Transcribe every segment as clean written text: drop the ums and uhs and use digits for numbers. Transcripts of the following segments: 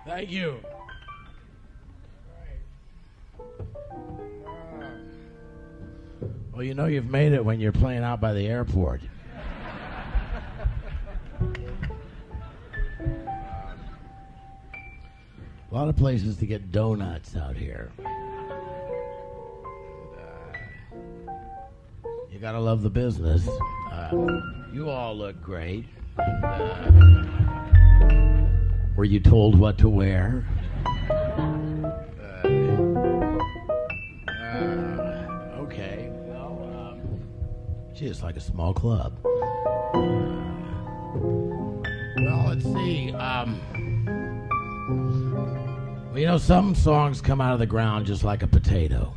Thank you. Well, you know you've made it when you're playing out by the airport. A lot of places to get donuts out here. You gotta love the business. You all look great. Were you told what to wear? Okay. Well, gee, it's like a small club. Well, let's see. Well, you know, some songs come out of the ground just like a potato.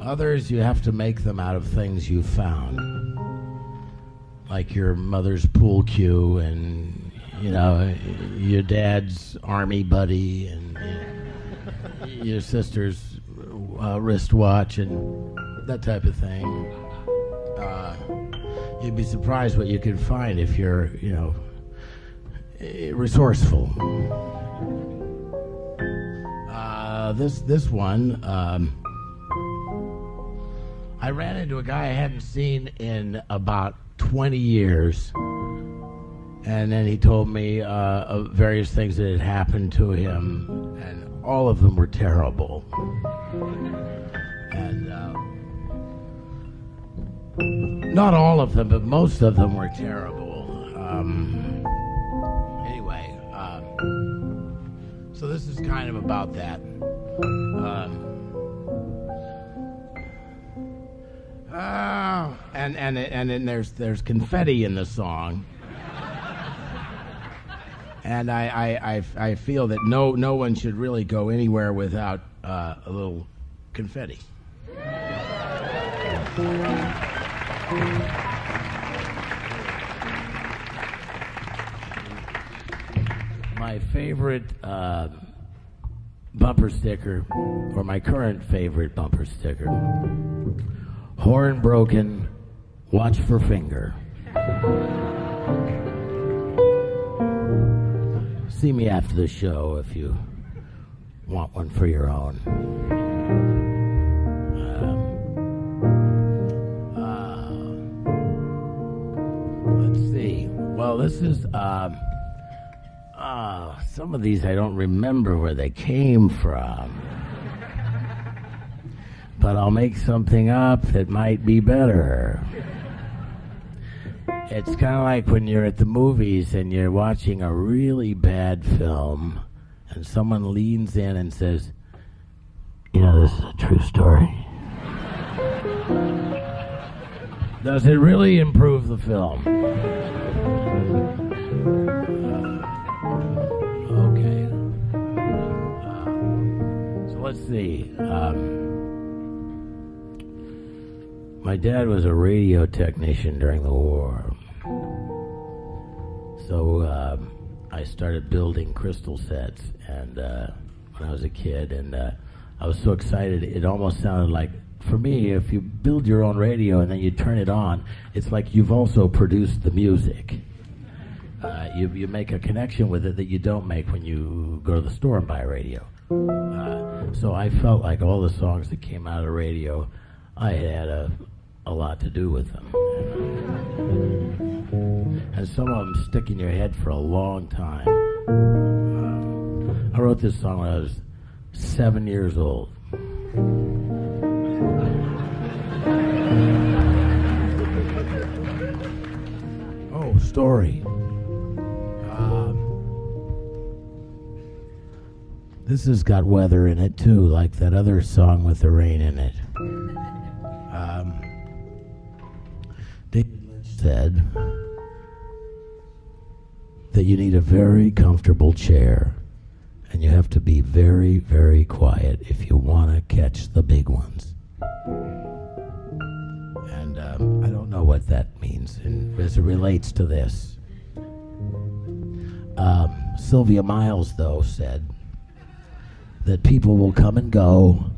Others, you have to make them out of things you found. Like your mother's pool cue and, you know, your dad's army buddy and your sister's wristwatch and that type of thing. You'd be surprised what you could find if you're, you know, resourceful. This one, I ran into a guy I hadn't seen in about 20 years, and then he told me of various things that had happened to him, and all of them were terrible. And not all of them, but most of them were terrible. Anyway, so this is kind of about that. And then there's confetti in the song, and I feel that no one should really go anywhere without a little confetti. My favorite bumper sticker, or my current favorite bumper sticker: horn broken, watch for finger. See me after the show if you want one for your own. Let's see. Well, this is some of these I don't remember where they came from. But I'll make something up that might be better. It's kind of like when you're at the movies and you're watching a really bad film and someone leans in and says, you know, this is a true story. Does it really improve the film? Okay. So let's see. My dad was a radio technician during the war. So I started building crystal sets and when I was a kid, and I was so excited. It almost sounded like, for me, if you build your own radio and then you turn it on, it's like you've also produced the music. You make a connection with it that you don't make when you go to the store and buy a radio. So I felt like all the songs that came out of the radio, I had a lot to do with them. And some of them stick in your head for a long time. I wrote this song when I was 7 years old. Oh, story. This has got weather in it too, like that other song with the rain in it. David Lynch said that you need a very comfortable chair, and you have to be very, very quiet if you want to catch the big ones. And I don't know what that means as it relates to this. Sylvia Miles, though, said that people will come and go,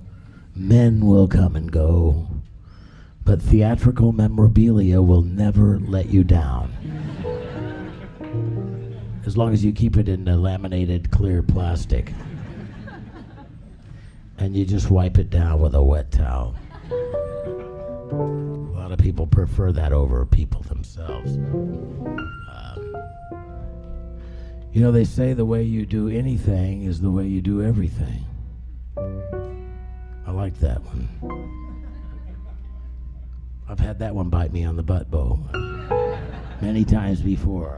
men will come and go, but theatrical memorabilia will never let you down. as long as you keep it in the laminated clear plastic. And you just wipe it down with a wet towel. A lot of people prefer that over people themselves. You know, they say the way you do anything is the way you do everything. I like that one. I've had that one bite me on the butt, Bo, many times before.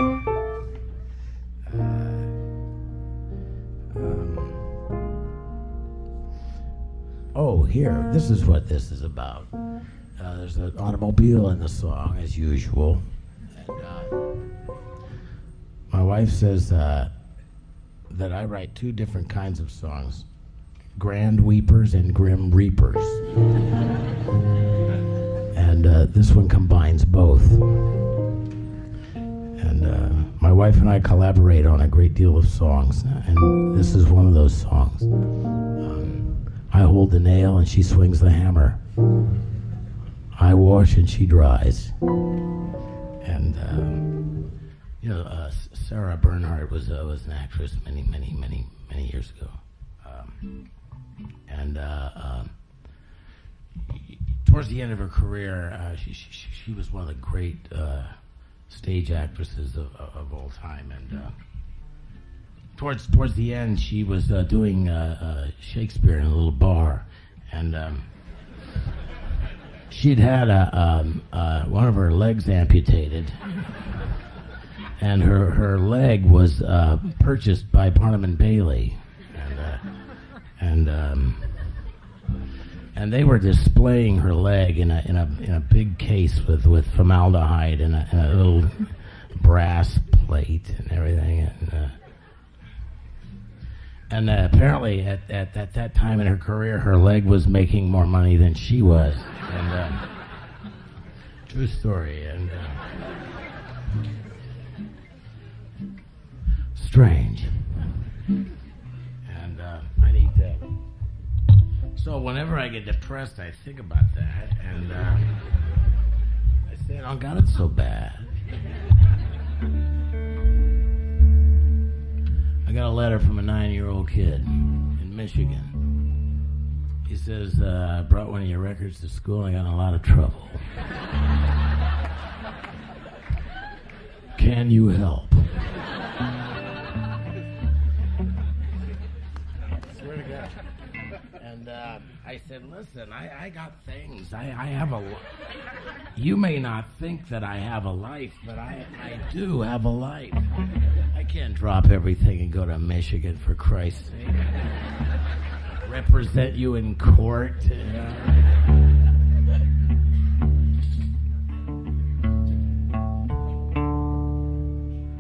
Oh, here, this is what this is about. There's an automobile in the song, as usual. And my wife says that I write two different kinds of songs, Grand Weepers and Grim Reapers. And this one combines both. And my wife and I collaborate on a great deal of songs, and this is one of those songs. I hold the nail and she swings the hammer. I wash and she dries. And you know, Sarah Bernhardt was an actress many years ago. Towards the end of her career, she was one of the great stage actresses of all time. And towards the end, she was doing Shakespeare in a little bar, and she'd had one of her legs amputated, and her leg was purchased by Barnum and Bailey, and they were displaying her leg in a big case with formaldehyde and a little brass plate and everything. And apparently at that time in her career, her leg was making more money than she was. And true story. And strange. And I need to. So whenever I get depressed, I think about that. And I say, oh God, it's so bad. I got a letter from a 9-year-old kid in Michigan. He says, I brought one of your records to school and I got in a lot of trouble. Can you help? I swear to God. And I said, listen, I got things. I have a... You may not think that I have a life, but I do have a life. I can't drop everything and go to Michigan, for Christ's sake. Represent you in court.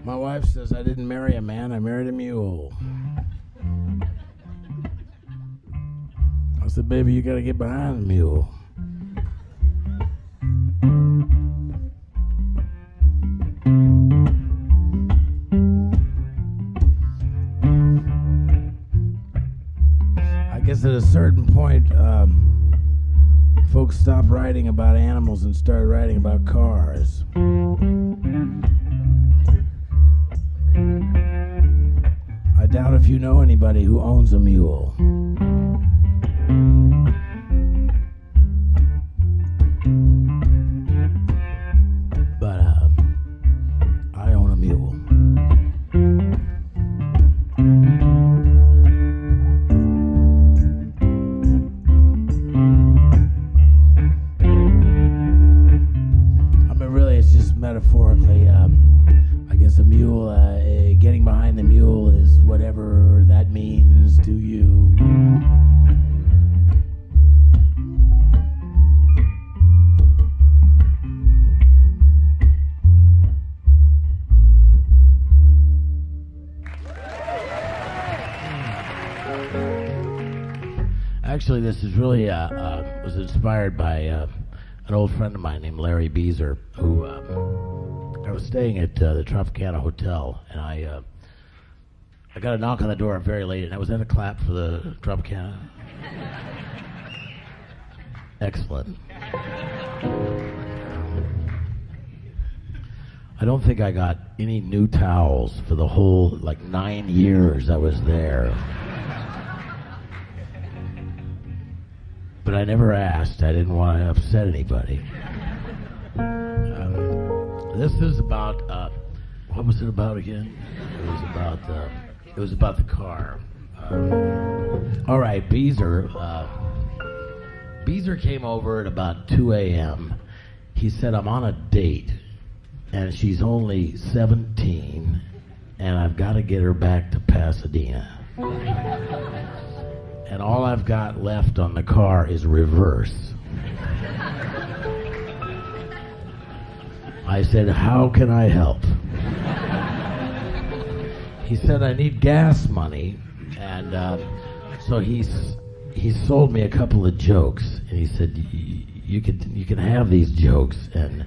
My wife says I didn't marry a man, I married a mule. I said, baby, you gotta get behind the mule. I guess at a certain point, folks stopped writing about animals and started writing about cars. I doubt if you know anybody who owns a mule. But I own a mule. I mean, really, it's just metaphorically. I guess a mule, getting behind the mule is whatever that means to you. Actually, this is really was inspired by an old friend of mine named Larry Beezer, who I was staying at the Tropicana Hotel, and I got a knock on the door very late, and I was at a clap for the Tropicana. Excellent. I don't think I got any new towels for the whole, 9 years I was there. But I never asked. I didn't want to upset anybody. This is about, what was it about again? It was about the car. All right, Beezer came over at about 2 a.m. He said, I'm on a date, and she's only 17, and I've got to get her back to Pasadena. And all I've got left on the car is reverse. I said, how can I help? He said, I need gas money. And so he sold me a couple of jokes. And he said, you can have these jokes, and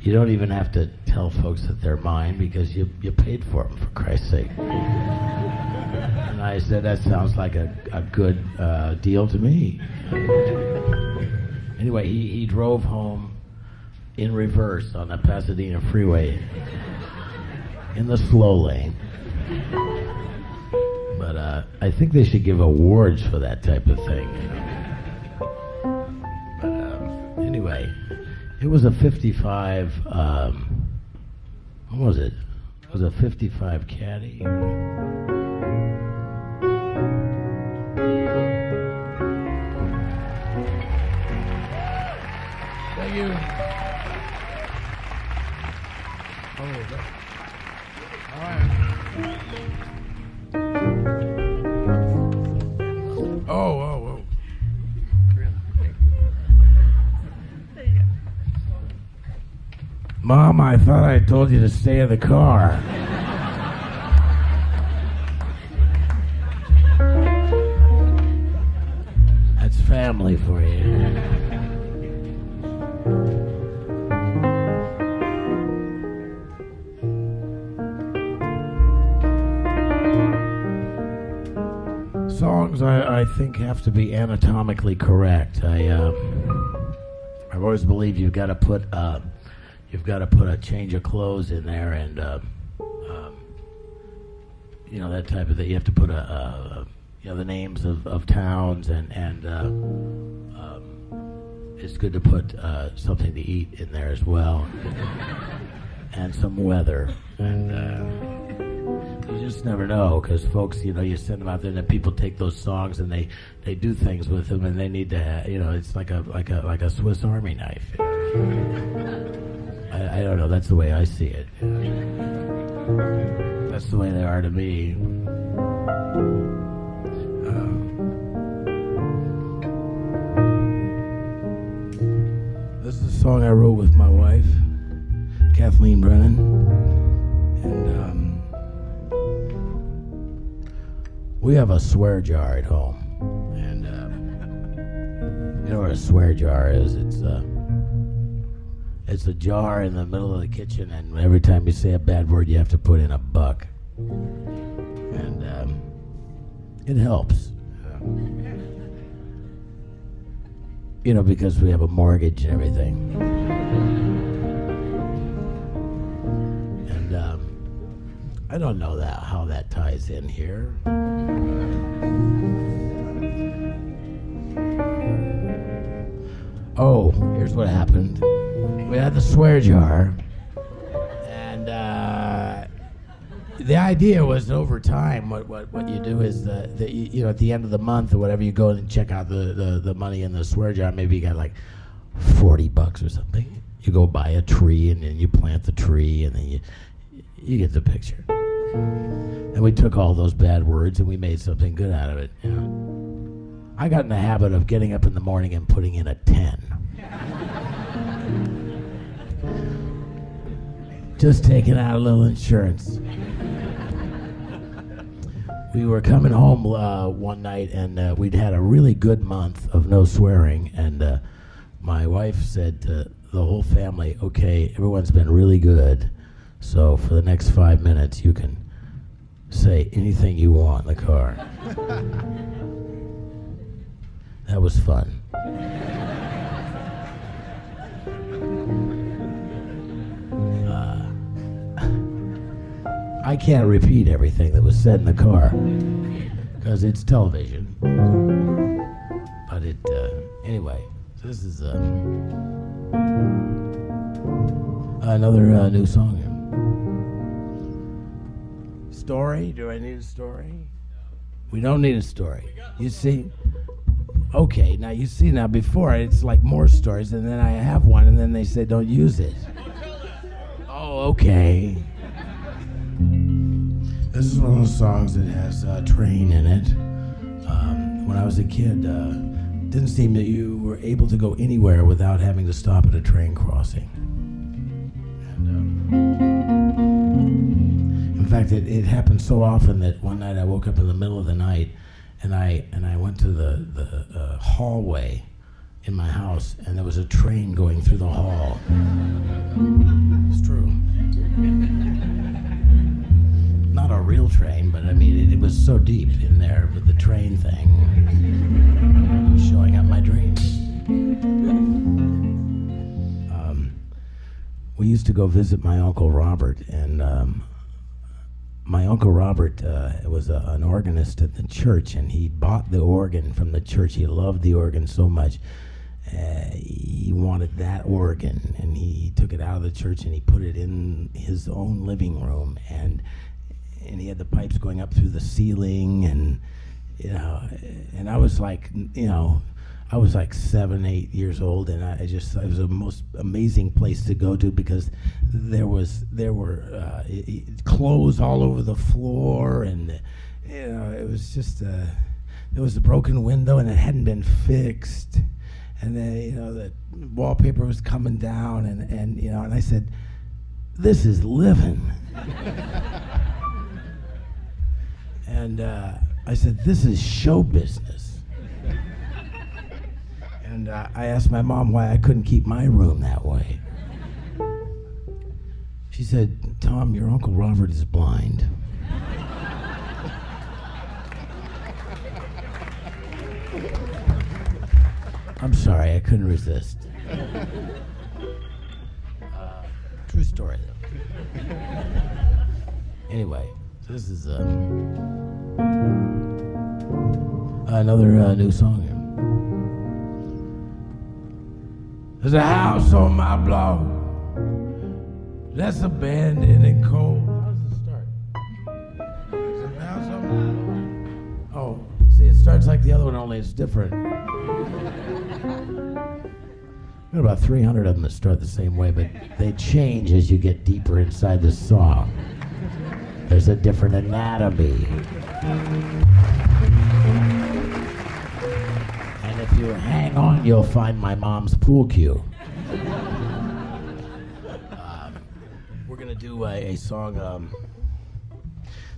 you don't even have to tell folks that they're mine because you paid for them, for Christ's sake. And I said, that sounds like a good deal to me. Anyway, he drove home in reverse on the Pasadena freeway in the slow lane. But I think they should give awards for that type of thing. But anyway, it was a 55, what was it? It was a 55 Caddy. Thank you. Oh, all right. Oh. Mom, I thought I told you to stay in the car. That's family for you. Songs I think have to be anatomically correct. I've always believed you've got to put a change of clothes in there, and that type of thing. You have to put the names of towns, and it's good to put something to eat in there as well, and some weather, and you just never know, because folks, you send them out there, and then people take those songs and they do things with them, and they need to have, it's like a Swiss Army knife. I don't know. That's the way I see it. That's the way they are to me. This is a song I wrote with my wife, Kathleen Brennan, and we have a swear jar at home. And you know what a swear jar is? It's a jar in the middle of the kitchen, and every time you say a bad word, you have to put in a buck. And it helps. Because we have a mortgage and everything. And I don't know how that ties in here. Oh, here's what happened. We had the swear jar, and the idea was over time. What you do is at the end of the month or whatever, you go and check out the money in the swear jar. Maybe you got like $40 or something. You go buy a tree, and then you plant the tree, and then you get the picture. And we took all those bad words and we made something good out of it. I got in the habit of getting up in the morning and putting in a 10. Just taking out a little insurance. We were coming home one night, and we'd had a really good month of no swearing, and my wife said to the whole family, okay, everyone's been really good, so for the next 5 minutes you can say anything you want in the car. That was fun. I can't repeat everything that was said in the car because it's television. But anyway, so this is another new song here. Story? Do I need a story? We don't need a story. You see? Okay, now you see, now before it's like more stories, and then I have one, and then they say don't use it. Oh, okay. This is one of those songs that has a train in it. When I was a kid, it didn't seem that you were able to go anywhere without having to stop at a train crossing. And, in fact, it happened so often that one night I woke up in the middle of the night, and I went to the hallway in my house, and there was a train going through the hall. It's true. Not a real train, but I mean, it was so deep in there with the train thing showing up my dreams. We used to go visit my Uncle Robert, and my Uncle Robert was an organist at the church, and he bought the organ from the church. He loved the organ so much. He wanted that organ, and he took it out of the church and he put it in his own living room, and he had the pipes going up through the ceiling, and and I was like, I was like 7, 8 years old, and it was the most amazing place to go to because there were clothes all over the floor, and it was just there was a broken window and it hadn't been fixed, and then the wallpaper was coming down, and I said, "This is living." And I said, "This is show business." And I asked my mom why I couldn't keep my room that way. She said, "Tom, your Uncle Robert is blind." I'm sorry, I couldn't resist. True story, though. Anyway, so this is another new song here. There's a house on my block that's abandoned and cold. How does it start? There's a house on my... Oh, see, it starts like the other one, only it's different. There are about 300 of them that start the same way, but they change as you get deeper inside the song. There's a different anatomy. And if you hang on, you'll find my mom's pool cue. We're going to do a song that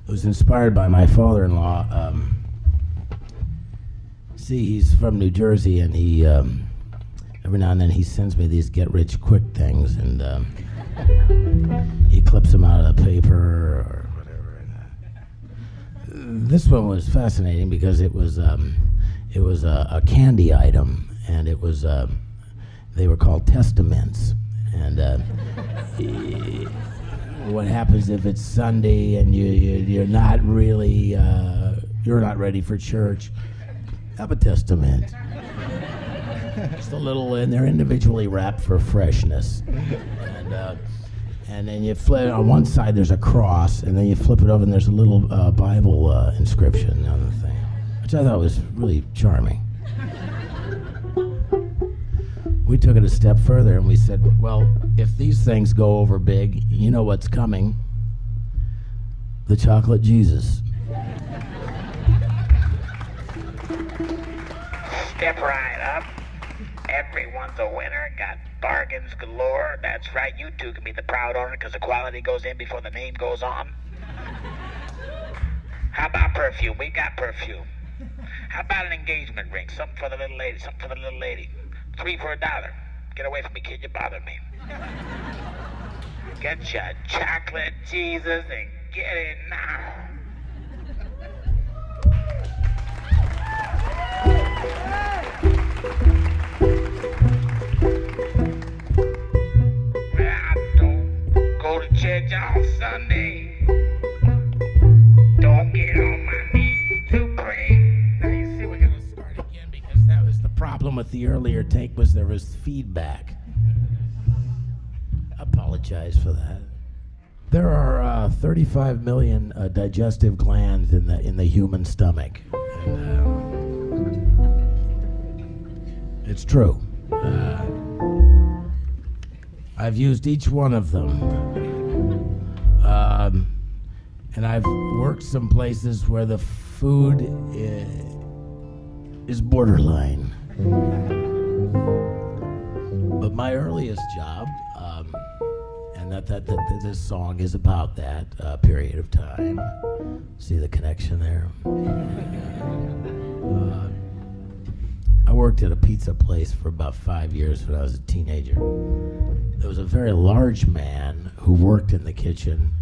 was inspired by my father-in-law. See, he's from New Jersey, and he every now and then he sends me these get-rich-quick things, and he clips them out of the paper or whatever. This one was fascinating because it was a candy item, and it was they were called Testaments, and what happens if it's Sunday and you're not really you're not ready for church? Have a Testament. Just a little, and they're individually wrapped for freshness. And then you flip on one side. There's a cross, and then you flip it over, and there's a little Bible inscription on the thing, which I thought was really charming. We took it a step further, and we said, well, if these things go over big, you know what's coming? The chocolate Jesus. Step right up. Everyone's a winner. Got bargains galore. That's right. You two can be the proud owner because the quality goes in before the name goes on. How about perfume? We got perfume. How about an engagement ring? Something for the little lady. Something for the little lady. 3 for $1. Get away from me, kid. You bother me. Get your chocolate Jesus and get it now. I don't go to church on Sunday. problem with the earlier take was there was feedback. I apologize for that. There are 35 million digestive glands in the human stomach. And, it's true. I've used each one of them. And I've worked some places where the food is borderline. But my earliest job, and that this song is about that period of time. See the connection there? I worked at a pizza place for about 5 years when I was a teenager. There was a very large man who worked in the kitchen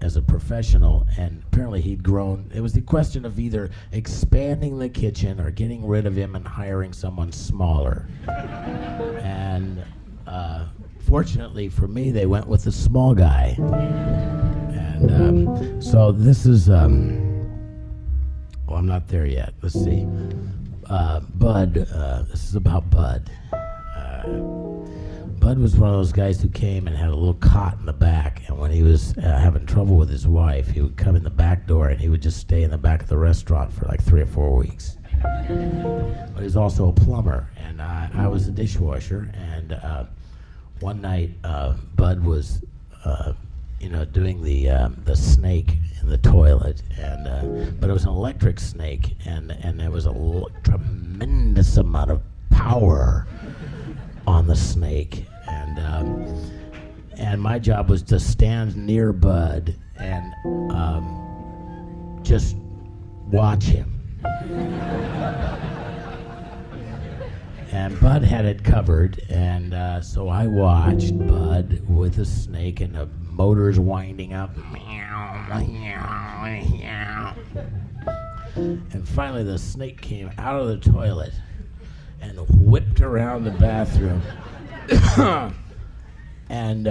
as a professional, and apparently he'd grown. It was the question of either expanding the kitchen or getting rid of him and hiring someone smaller. And fortunately for me, they went with the small guy. And so this is, well, I'm not there yet. Let's see. Bud, this is about Bud. Bud was one of those guys who came and had a little cot in the back, and when he was having trouble with his wife, he would come in the back door and he would just stay in the back of the restaurant for like 3 or 4 weeks. But he was also a plumber, and I was a dishwasher, and one night Bud was doing the snake in the toilet, and but it was an electric snake, and there was a tremendous amount of power on the snake, and my job was to stand near Bud and just watch him. And Bud had it covered, and so I watched Bud with the snake, and the motors winding up. And finally the snake came out of the toilet and whipped around the bathroom. And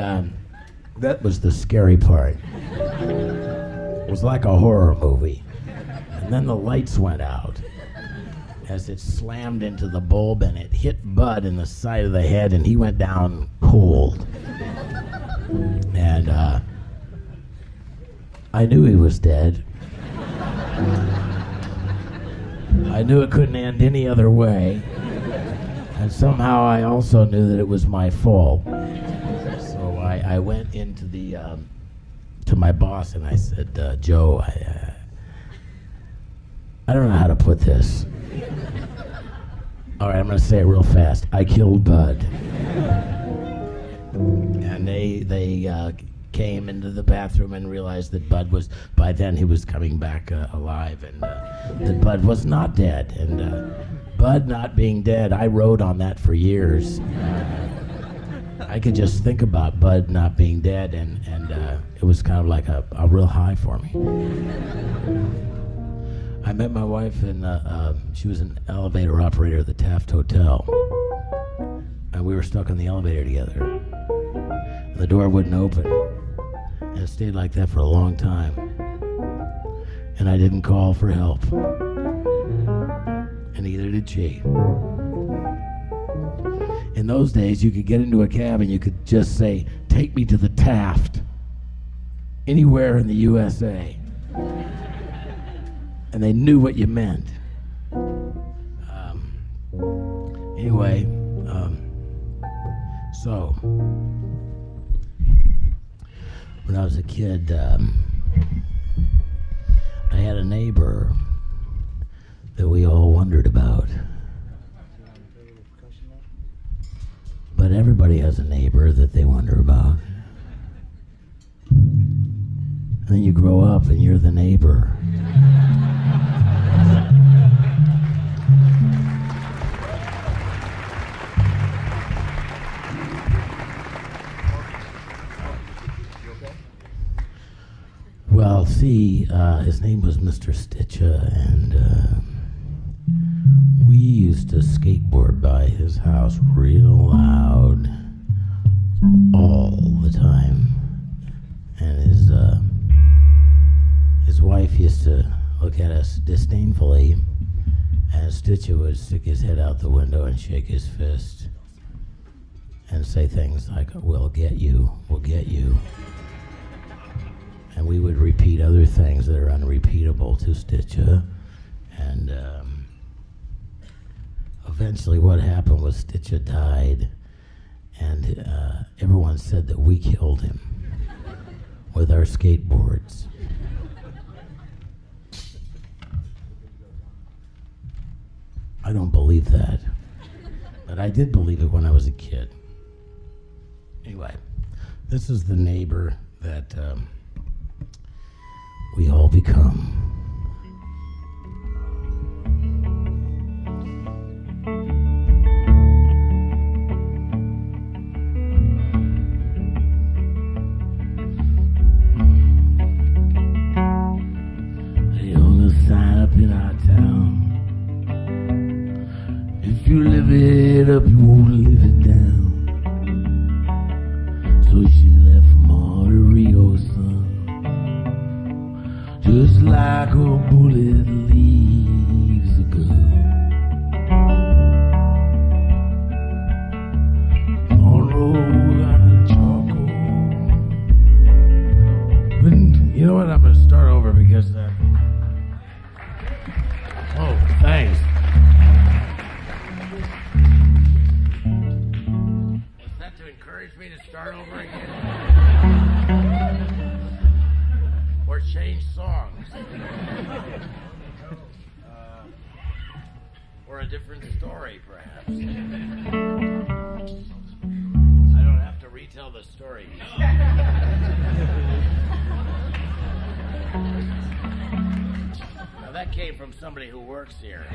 that was the scary part. It was like a horror movie. And then the lights went out as it slammed into the bulb, and it hit Bud in the side of the head, and he went down cold. And I knew he was dead. I knew it couldn't end any other way. And somehow I also knew that it was my fault. So I went into to my boss and I said, Joe, I don't know how to put this. All right, I'm going to say it real fast. I killed Bud. And they came into the bathroom and realized that Bud was, by then he was coming back alive, and that Bud was not dead. And Bud not being dead, I wrote on that for years. I could just think about Bud not being dead, and it was kind of like a real high for me. I met my wife, and she was an elevator operator at the Taft Hotel. And we were stuck in the elevator together. And the door wouldn't open. And it stayed like that for a long time. And I didn't call for help. And neither did she. In those days, you could get into a cab and you could just say, "Take me to the Taft," anywhere in the USA. And they knew what you meant. Anyway, so when I was a kid, I had a neighbor that we all wondered about. But everybody has a neighbor that they wonder about. And then you grow up and you're the neighbor. Well, see, his name was Mr. Stitcha, and we used to skateboard by his house real loud all the time. And his wife used to look at us disdainfully And Stitcher would stick his head out the window and shake his fist and say things like, "We'll get you, we'll get you." And we would repeat other things that are unrepeatable to Stitcher. And eventually what happened was Stitcher died, and everyone said that we killed him with our skateboards. I don't believe that, but I did believe it when I was a kid. Anyway, this is the neighbor that we all become. They hung a sign up in our town. If you live it up, you won't live it down. So she left Monterey, son, just like a bullet leaves a gun. On road and charcoal. But you know what? I'm going to start over because oh, thanks. Was that to encourage me to start over again? Or change songs? Or a different story, perhaps? I don't have to retell the story. Now that came from somebody who works here.